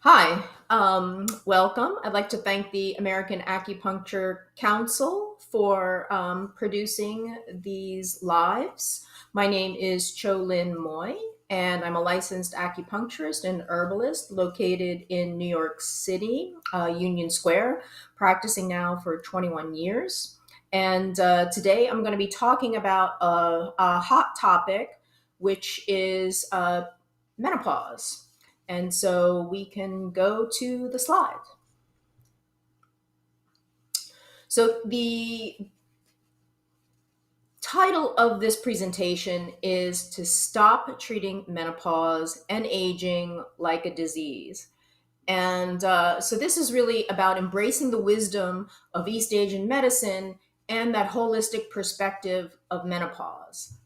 Hi, welcome. I'd like to thank the American Acupuncture Council for producing these lives. My name is Tsao-Lin E, and I'm a licensed acupuncturist and herbalist located in New York City, Union Square, practicing now for 21 years. And today I'm going to be talking about a hot topic, which is menopause. And so we can go to the slide. So the title of this presentation is to stop treating menopause and aging like a disease. And so this is really about embracing the wisdom of East Asian medicine and that holistic perspective of menopause.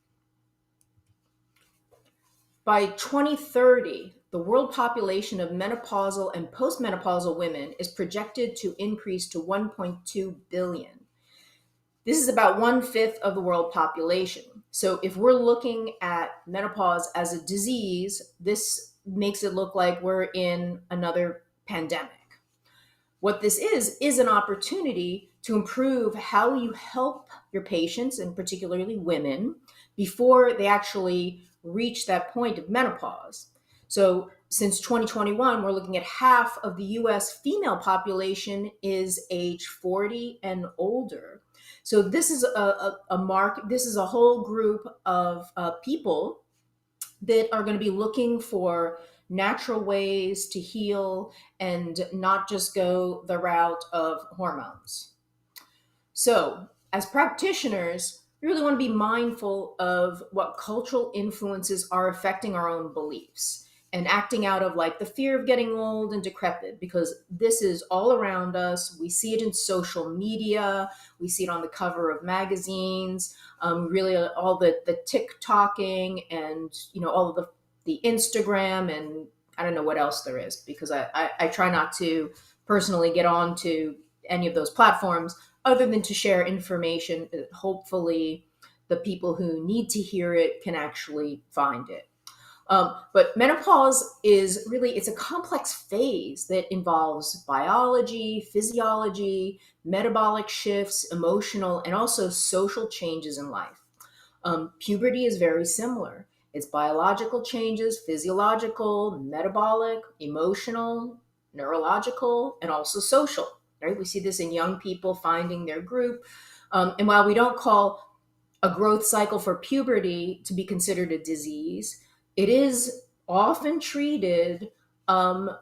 By 2030, the world population of menopausal and postmenopausal women is projected to increase to 1.2 billion. This is about 1/5 of the world population. So if we're looking at menopause as a disease, this makes it look like we're in another pandemic. What this is an opportunity to improve how you help your patients, and particularly women, before they actually reach that point of menopause. So since 2021, we're looking at half of the US female population is age 40 and older. So this is this is a whole group of people that are going to be looking for natural ways to heal and not just go the route of hormones. So, as practitioners, we really want to be mindful of what cultural influences are affecting our own beliefs and acting out of like the fear of getting old and decrepit, because this is all around us. We see it in social media, we see it on the cover of magazines, really all the TikToking and all of the Instagram, and I don't know what else there is, because I try not to personally get on to any of those platforms other than to share information that hopefully the people who need to hear it can actually find it. But menopause is really, it's a complex phase that involves biology, physiology, metabolic shifts, emotional, and also social changes in life. Puberty is very similar. It's biological changes, physiological, metabolic, emotional, neurological, and also social. Right? We see this in young people finding their group. And while we don't call a growth cycle for puberty to be considered a disease, it is often treated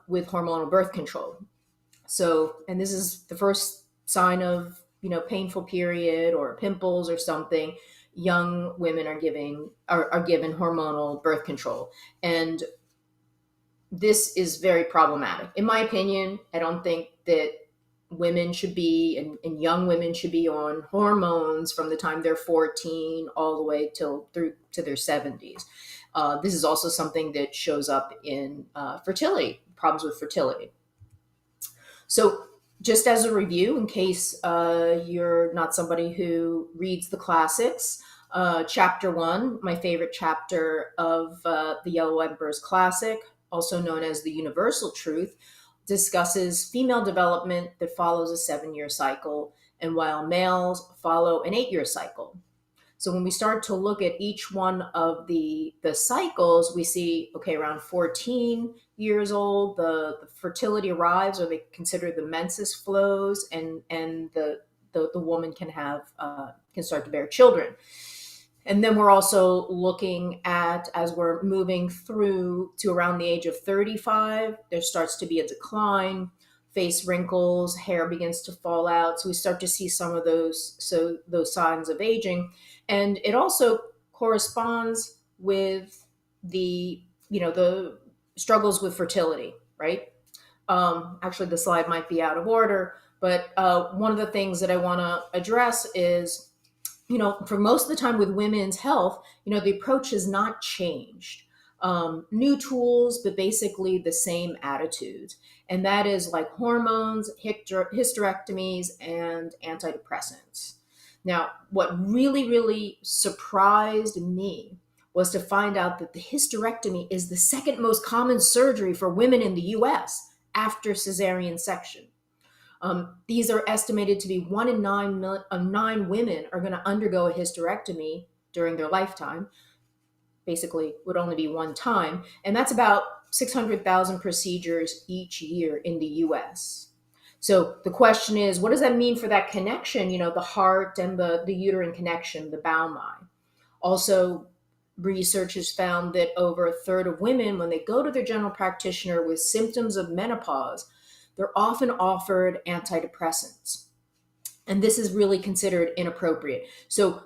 with hormonal birth control. So, and this is the first sign of, painful period or pimples or something. Young women are given hormonal birth control. And this is very problematic. In my opinion, I don't think that women should be and young women should be on hormones from the time they're 14 all the way through to their 70s. This is also something that shows up in fertility, problems with fertility. So just as a review, in case you're not somebody who reads the classics, chapter 1, my favorite chapter of the Yellow Emperor's Classic, also known as the Universal Truth, discusses female development that follows a 7-year cycle, and while males follow an 8-year cycle. So when we start to look at each one of the cycles, we see, okay, around 14 years old, the fertility arrives, or they consider the menses flows, and the woman can start to bear children. And then we're also looking at, as we're moving through to around the age of 35, there starts to be a decline, face wrinkles, hair begins to fall out. So we start to see some of those signs of aging. And it also corresponds with the struggles with fertility, right? Actually, the slide might be out of order, but one of the things that I want to address is, for most of the time with women's health, the approach has not changed. New tools, but basically the same attitudes. And that is like hormones, hysterectomies, and antidepressants. Now, what really, really surprised me was to find out that the hysterectomy is the second most common surgery for women in the US after cesarean section. These are estimated to be 1 in 9 women are going to undergo a hysterectomy during their lifetime. Basically, would only be one time, and that's about 600,000 procedures each year in the US. So the question is, what does that mean for that connection, the heart and the uterine connection, the Baumai? Also, research has found that over a third of women, when they go to their general practitioner with symptoms of menopause, they're often offered antidepressants. And this is really considered inappropriate. So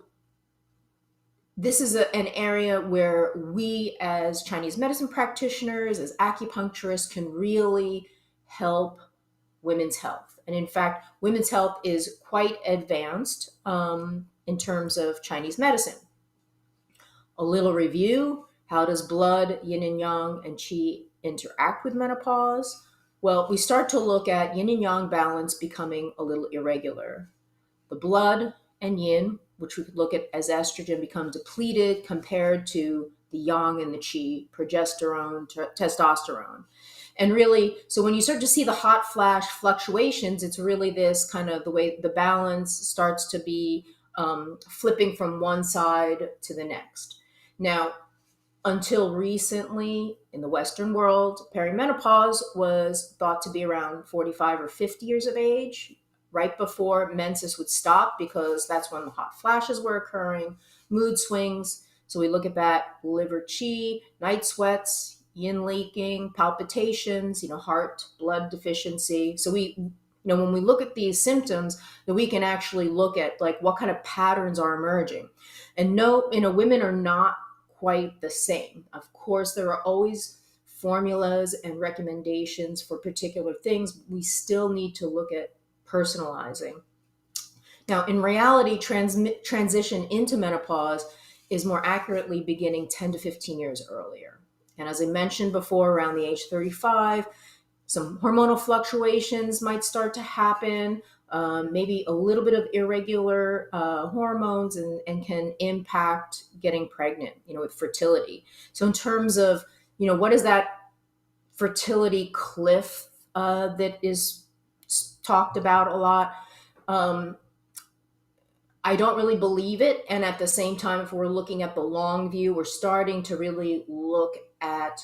this is an area where we as Chinese medicine practitioners, as acupuncturists, can really help women's health. And in fact, women's health is quite advanced in terms of Chinese medicine. A little review: how does blood, yin and yang, and qi interact with menopause? Well, we start to look at yin and yang balance becoming a little irregular. The blood and yin, which we could look at as estrogen, become depleted compared to the yang and the qi, progesterone, testosterone. And really, so when you start to see the hot flash fluctuations, it's really this kind of the way the balance starts to be flipping from one side to the next. Now, until recently in the Western world, perimenopause was thought to be around 45 or 50 years of age, right before menses would stop, because that's when the hot flashes were occurring, mood swings. So we look at that: liver qi, night sweats, yin leaking, palpitations, heart, blood deficiency. So when we look at these symptoms, that we can actually look at like what kind of patterns are emerging. And no, women are not quite the same. Of course, there are always formulas and recommendations for particular things. We still need to look at personalizing. Now, in reality, transition into menopause is more accurately beginning 10 to 15 years earlier. And as I mentioned before, around the age 35, some hormonal fluctuations might start to happen, maybe a little bit of irregular hormones, and can impact getting pregnant, with fertility. So in terms of, what is that fertility cliff that is talked about a lot? I don't really believe it. And at the same time, if we're looking at the long view, we're starting to really look at,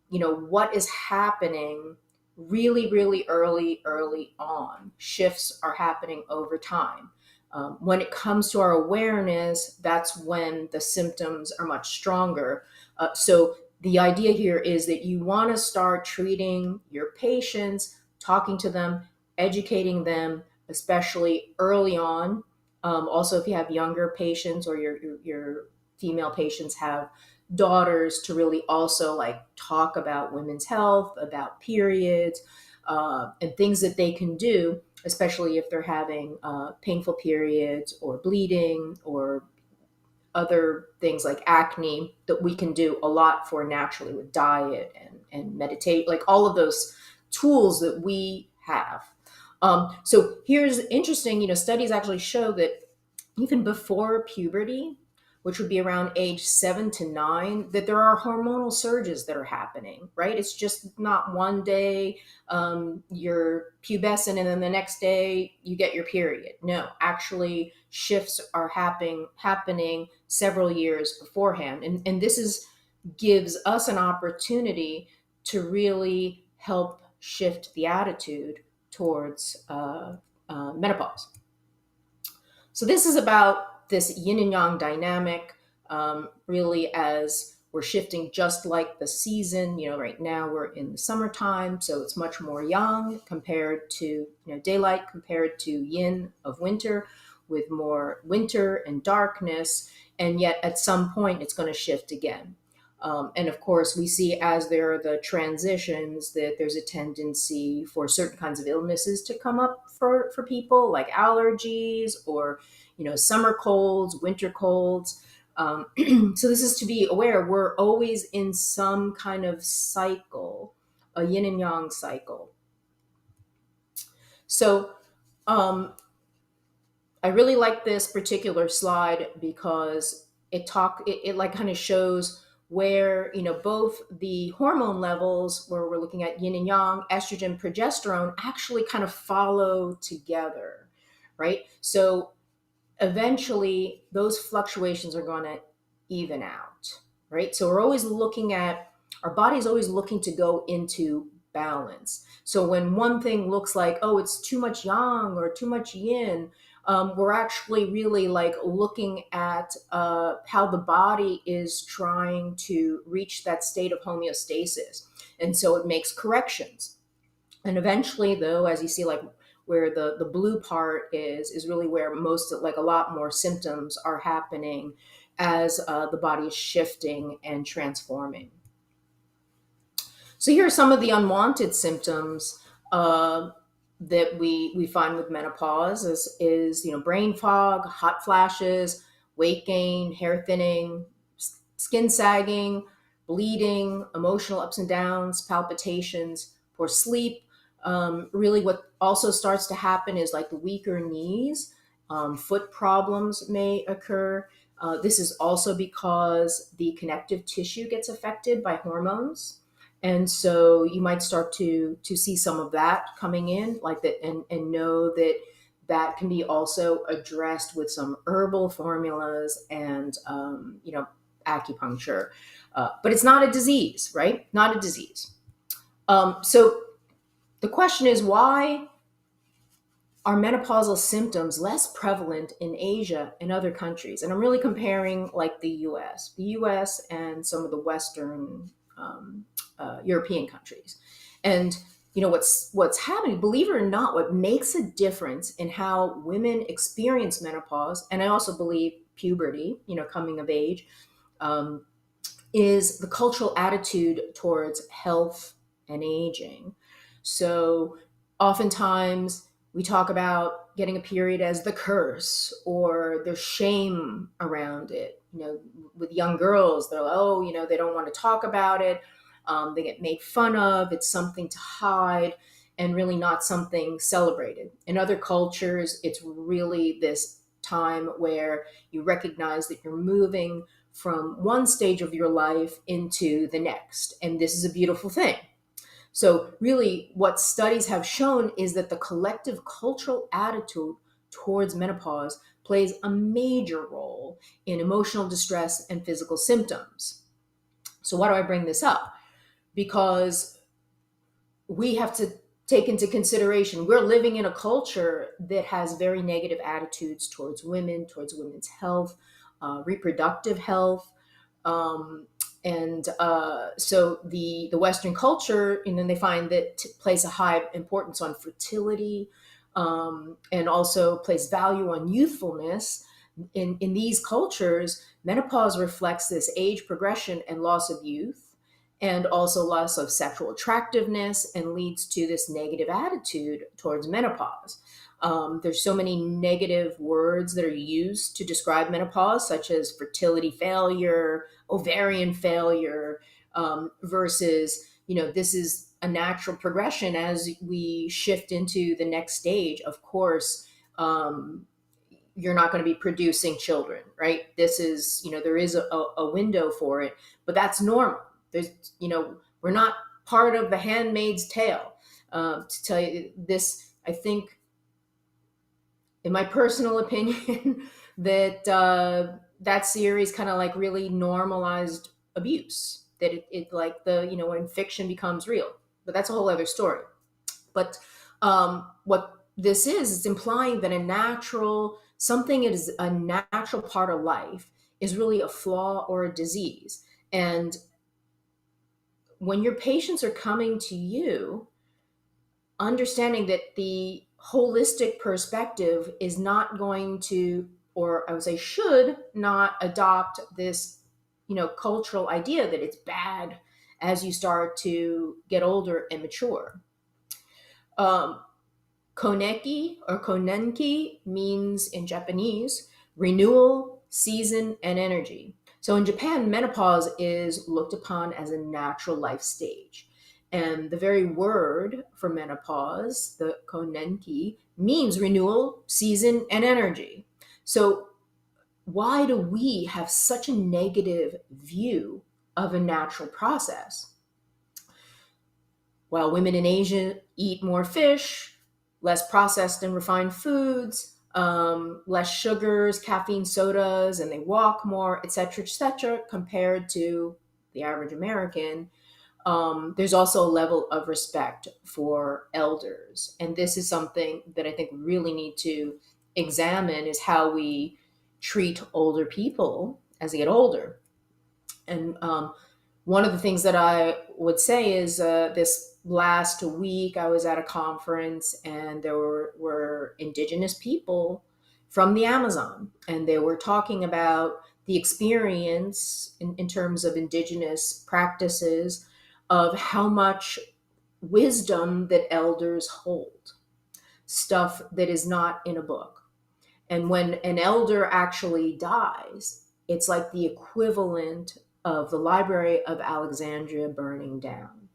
what is happening really, really early on. Shifts are happening over time. When it comes to our awareness, that's when the symptoms are much stronger. So the idea here is that you want to start treating your patients, talking to them, educating them, especially early on. Also, if you have younger patients, or your female patients have daughters, to really also like talk about women's health, about periods, and things that they can do, especially if they're having painful periods or bleeding or other things like acne, that we can do a lot for naturally with diet and meditate, like all of those tools that we have. So here's interesting, studies actually show that even before puberty, which would be around age 7 to 9, that there are hormonal surges that are happening, right? It's just not one day you're pubescent and then the next day you get your period. No, actually shifts are happening several years beforehand. And this gives us an opportunity to really help shift the attitude towards menopause. So this is about this yin and yang dynamic, really, as we're shifting just like the season. Right now we're in the summertime, so it's much more yang compared to, daylight compared to yin of winter, with more winter and darkness. And yet at some point it's going to shift again. And of course, we see as there are the transitions that there's a tendency for certain kinds of illnesses to come up for people, like allergies or, summer colds, winter colds. So this is to be aware, we're always in some kind of cycle, a yin and yang cycle. So I really like this particular slide because it like kind of shows where, both the hormone levels, where we're looking at yin and yang, estrogen, progesterone, actually kind of follow together, right? So eventually those fluctuations are going to even out, right? So we're always looking at, our body's always looking to go into balance. So when one thing looks like, oh, it's too much yang or too much yin, we're actually really like looking at how the body is trying to reach that state of homeostasis. And so it makes corrections. And eventually, though, as you see, like where the blue part is really where most, like a lot more symptoms are happening as the body is shifting and transforming. So here are some of the unwanted symptoms that we find with menopause is brain fog, hot flashes, weight gain, hair thinning, skin sagging, bleeding, emotional ups and downs, palpitations, poor sleep. Really, what also starts to happen is like the weaker knees, foot problems may occur. This is also because the connective tissue gets affected by hormones. And so you might start to see some of that coming in, like that, and know that that can be also addressed with some herbal formulas and acupuncture. But it's not a disease, right? Not a disease. So the question is, why are menopausal symptoms less prevalent in Asia and other countries? And I'm really comparing like the US and some of the Western European countries. And what's happening, believe it or not, what makes a difference in how women experience menopause, and I also believe puberty, coming of age, is the cultural attitude towards health and aging. So oftentimes we talk about getting a period as the curse, or there's shame around it. With young girls, they're like, oh, they don't want to talk about it. They get made fun of. It's something to hide and really not something celebrated. In other cultures, it's really this time where you recognize that you're moving from one stage of your life into the next. And this is a beautiful thing. So really what studies have shown is that the collective cultural attitude towards menopause plays a major role in emotional distress and physical symptoms. So why do I bring this up? Because we have to take into consideration, we're living in a culture that has very negative attitudes towards women, towards women's health, reproductive health. So the Western culture, and then they find that place a high importance on fertility, and also place value on youthfulness. In these cultures, menopause reflects this age progression and loss of youth, and also loss of sexual attractiveness, and leads to this negative attitude towards menopause. There's so many negative words that are used to describe menopause, such as fertility failure, ovarian failure, versus, this is a natural progression as we shift into the next stage. Of course, you're not going to be producing children, right? This is, there is a window for it, but that's normal. There's, we're not part of the Handmaid's Tale. To tell you this, I think, in my personal opinion, that that series kind of like really normalized abuse. That it like when fiction becomes real, but that's a whole other story. But what this is, it's implying that something is a natural part of life is really a flaw or a disease. And when your patients are coming to you, understanding that the holistic perspective is not going to, or I would say should not adopt this, cultural idea that it's bad as you start to get older and mature. Koneki or konenki means in Japanese renewal, season, and energy. So in Japan, menopause is looked upon as a natural life stage. And the very word for menopause, the konenki, means renewal, season, and energy. So why do we have such a negative view of a natural process. While women in Asia eat more fish, less processed and refined foods, less sugars, caffeine sodas, and they walk more, et cetera, compared to the average American, there's also a level of respect for elders. And this is something that I think we really need to examine, is how we treat older people as they get older. And one of the things that I would say is this last week I was at a conference, and there were indigenous people from the Amazon, and they were talking about the experience in terms of indigenous practices, of how much wisdom that elders hold, stuff that is not in a book. And when an elder actually dies, it's like the equivalent of the Library of Alexandria burning down,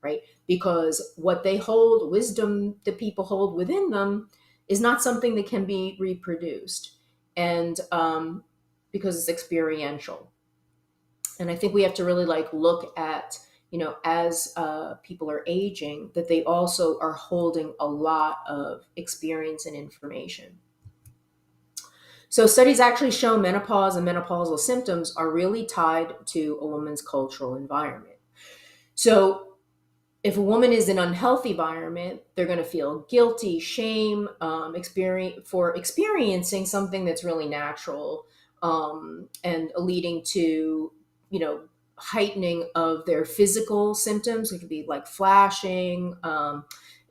right? Because what they hold, wisdom that people hold within them, is not something that can be reproduced. And because it's experiential. And I think we have to really like look at, as people are aging, that they also are holding a lot of experience and information. So studies actually show menopause and menopausal symptoms are really tied to a woman's cultural environment. So if a woman is in an unhealthy environment, they're going to feel guilty, shame, for experiencing something that's really natural, and leading to, heightening of their physical symptoms. It could be like flashing,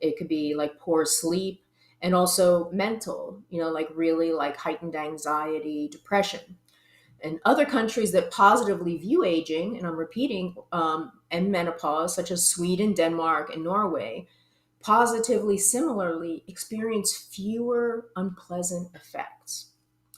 it could be like poor sleep, and also mental, like really like heightened anxiety, depression. And other countries that positively view aging, and I'm repeating, and menopause, such as Sweden, Denmark, and Norway, positively, similarly experience fewer unpleasant effects.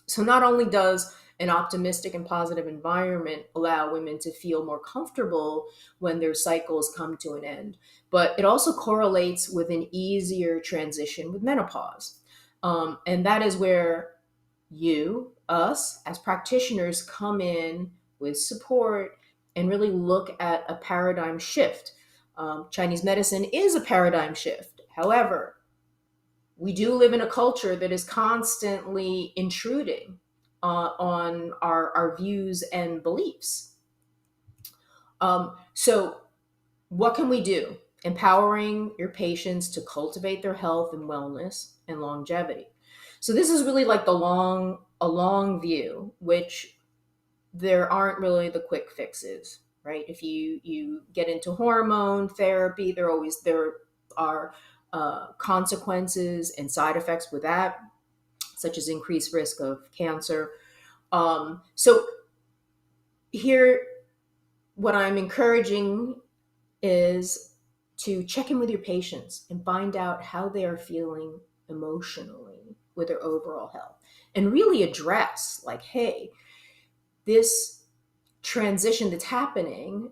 So not only does an optimistic and positive environment allow women to feel more comfortable when their cycles come to an end, but it also correlates with an easier transition with menopause. And that is where us as practitioners come in with support and really look at a paradigm shift. Chinese medicine is a paradigm shift. However, we do live in a culture that is constantly intruding on our views and beliefs. So, what can we do? Empowering your patients to cultivate their health and wellness and longevity. So this is really like a long view, which there aren't really the quick fixes, right? If you get into hormone therapy, there are consequences and side effects with that, such as increased risk of cancer. So here, what I'm encouraging is to check in with your patients and find out how they are feeling emotionally with their overall health, and really address like, hey, this transition that's happening,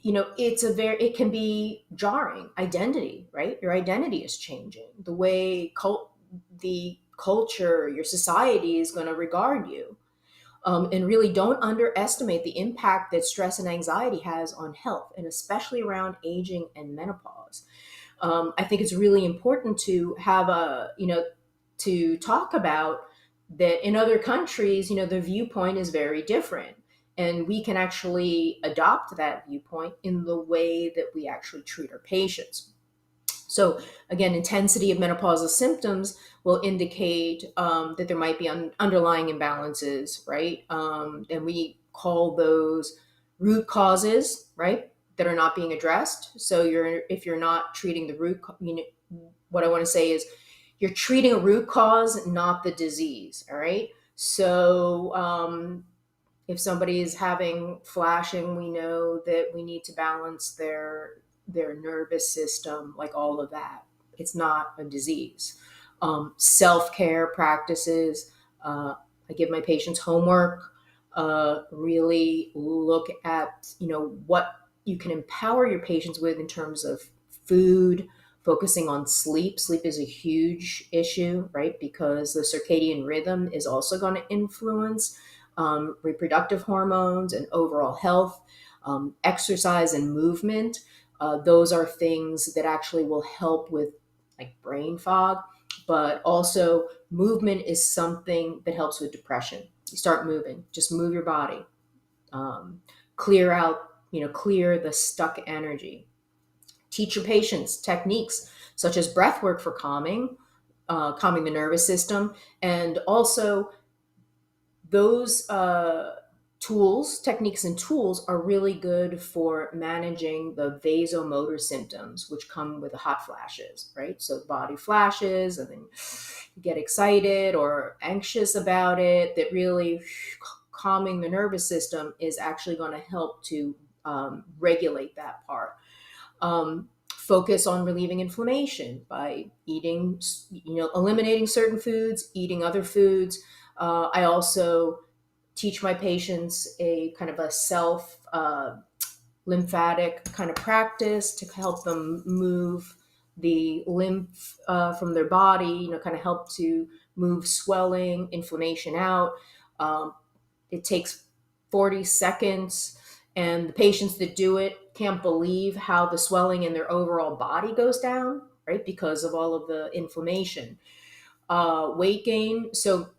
it can be jarring. Identity, right? Your identity is changing. The way the culture, your society is going to regard you. And really don't underestimate the impact that stress and anxiety has on health, and especially around aging and menopause. I think it's really important to have to talk about that in other countries, the viewpoint is very different. And we can actually adopt that viewpoint in the way that we actually treat our patients. So again, intensity of menopausal symptoms will indicate that there might be underlying imbalances, right? And we call those root causes, right, that are not being addressed. So if you're not treating the root, what I want to say is you're treating a root cause, not the disease. All right. So if somebody is having flashing, we know that we need to balance their nervous system, like all of that. It's not a disease. Self-care practices. I give my patients homework. Really look at, what you can empower your patients with in terms of food, focusing on sleep. Sleep is a huge issue, right? Because the circadian rhythm is also going to influence reproductive hormones and overall health. Exercise and movement, those are things that actually will help with like brain fog, but also movement is something that helps with depression. You start moving, just move your body, um, clear out, clear the stuck energy. Teach your patients techniques such as breath work for calming the nervous system, and also those techniques and tools are really good for managing the vasomotor symptoms, which come with the hot flashes, right? So the body flashes and then you get excited or anxious about it. That really calming the nervous system is actually going to help to regulate that part. Focus on relieving inflammation by eating, eliminating certain foods, eating other foods. I also teach my patients a kind of a self lymphatic kind of practice to help them move the lymph from their body, kind of help to move swelling, inflammation out. It takes 40 seconds, and the patients that do it can't believe how the swelling in their overall body goes down, right? Because of all of the inflammation. Weight gain. So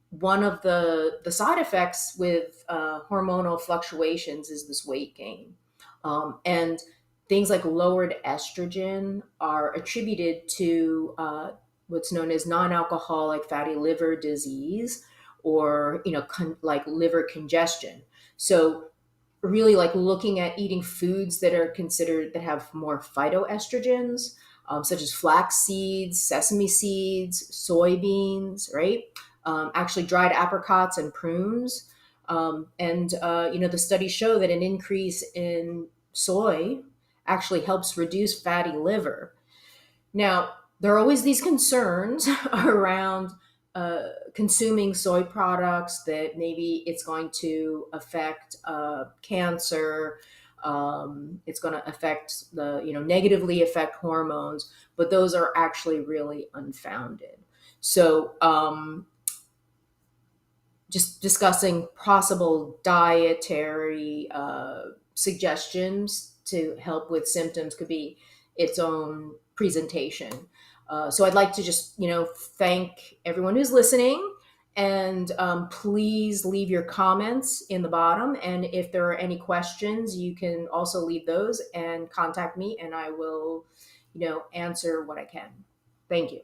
one of the side effects with hormonal fluctuations is this weight gain. And things like lowered estrogen are attributed to what's known as non-alcoholic fatty liver disease, or like liver congestion. So really like looking at eating foods that are considered that have more phytoestrogens, such as flax seeds, sesame seeds, soybeans, right? Actually dried apricots and prunes. The studies show that an increase in soy actually helps reduce fatty liver. Now, there are always these concerns around consuming soy products, that maybe it's going to affect cancer, it's going to affect negatively affect hormones, but those are actually really unfounded. So, just discussing possible dietary suggestions to help with symptoms could be its own presentation. So I'd like to just, thank everyone who's listening, and please leave your comments in the bottom. And if there are any questions, you can also leave those and contact me, and I will, answer what I can. Thank you.